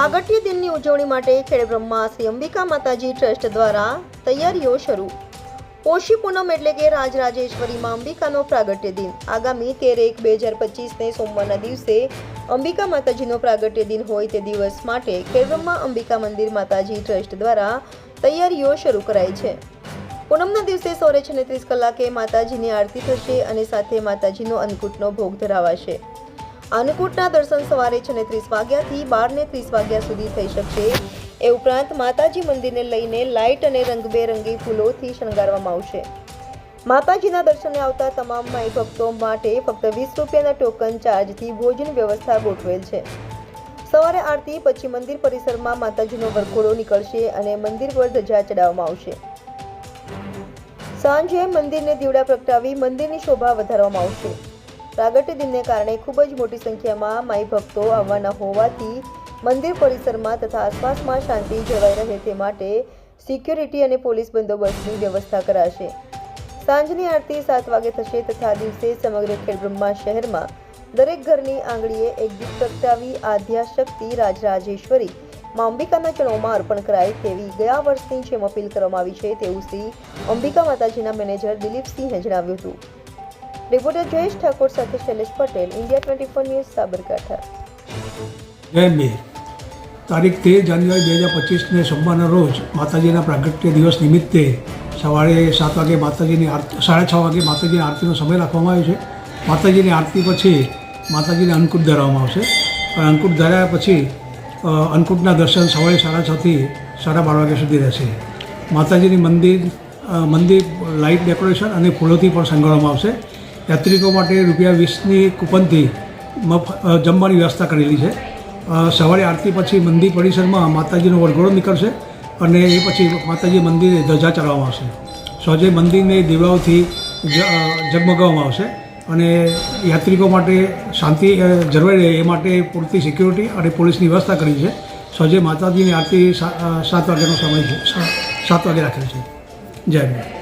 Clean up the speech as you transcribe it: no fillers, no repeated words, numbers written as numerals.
પ્રાગટ્ય દિનની ઉજવણી માટે ખેડબ્રહ્મા શ્રી અંબિકા માતાજી ટ્રસ્ટ દ્વારા તૈયારીઓ શરૂ। પોષી પૂનમ એટલે કે રાજરાજેશ્વરી માં અંબિકાનો પ્રાગટ્ય દિન આગામી 13/1/2025 સોમવારના દિવસે અંબિકા માતાજીનો પ્રાગટ્ય દિન હોય તે દિવસ માટે ખેડબ્રહ્મા અંબિકા મંદિર માતાજી ટ્રસ્ટ દ્વારા તૈયારીઓ શરૂ કરાઈ છે। પૂનમના દિવસે સવારે 36 કલાકે માતાજીની આરતી થશે અને સાથે માતાજીનો અન્નકૂટનો ભોગ ધરાવાશે। અન્નકૂટના દર્શન સવારે 36 વાગ્યાથી 12:30 વાગ્યા સુધી થઈ શકશે। એ ઉપરાંત માતાજી મંદિરને લઈને લાઇટ અને રંગબેરંગી ફૂલોથી શણગારવામાં આવશે। માતાજીના દર્શને આવતા તમામ માઈ ભક્તો માટે ફક્ત 20 રૂપિયાના ટોકન ચાર્જથી ભોજન વ્યવસ્થા ગોઠવેલ છે। સવારે આરતી પછી મંદિર પરિસરમાં માતાજીનો વરઘોડો નીકળશે અને મંદિર પર ધજા ચડાવવામાં આવશે। સાંજે મંદિરને દીવડા પ્રગટાવી મંદિરની શોભા વધારવામાં આવશે। પ્રાગટ્ય દિનને કારણે ખૂબ જ મોટી સંખ્યામાં માઈ ભક્તો આવવાના હોવાથી મંદિર પરિસરમાં તથા આસપાસમાં શાંતિ જળવાઈ રહે તે માટે સિક્યુરિટી અને પોલીસ બંદોબસ્તની વ્યવસ્થા કરાશે। સાંજની આરતી 7 વાગે થશે તથા દિવસે સમગ્ર ખેડબ્રહ્મા શહેરમાં દરેક ઘરની આંગળીએ એક દીપ પ્રગટાવી આદ્યા શક્તિ રાજરાજેશ્વરી માં અંબિકાના ચરણોમાં અર્પણ કરાય તેવી ગયા વર્ષની જેમ અપીલ કરવામાં આવી છે તેવું શ્રી અંબિકા માતાજીના મેનેજર દિલીપસિંહે જણાવ્યું હતું। રિપોર્ટર જયેશ ઠાકોર સાથે શૈલેષ પટેલ, ઇન્ડિયા 24 ન્યૂઝ, સાબરકાંઠા। જય મેર। તારીખ 13 જાન્યુઆરી 2025ને સોમવારના રોજ માતાજીના પ્રાગટ્ય દિવસ નિમિત્તે સવારે 7 વાગે માતાજીની આરતી 6:30 વાગે માતાજીની આરતીનો સમય રાખવામાં આવ્યો છે। માતાજીની આરતી પછી માતાજીને અન્નકૂટ ધરાવવામાં આવશે। અન્નકૂટ ધરાવ્યા પછી અન્નકૂટના દર્શન સવારે 6:30 થી 12:30 વાગ્યા સુધી રહેશે। માતાજીની મંદિર લાઇટ ડેકોરેશન અને ફૂલોથી પણ શણગારવામાં આવશે। યાત્રિકો માટે ₹20ની કૂપનથી જમવાની વ્યવસ્થા કરેલી છે। સવારે આરતી પછી મંદિર પરિસરમાં માતાજીનો વરઘોડો નીકળશે અને એ પછી માતાજી મંદિરે ધજા ચડાવવામાં આવશે। સાંજે મંદિરને દીવડાઓથી ઝગમગાવવામાં આવશે અને યાત્રિકો માટે શાંતિ જળવાઈ રહે એ માટે પૂરતી સિક્યુરિટી અને પોલીસની વ્યવસ્થા કરી છે। સાંજે માતાજીની આરતી 7 વાગ્યાનો સમય છે, 7 વાગે રાખેલ છે। જય હિન્દ।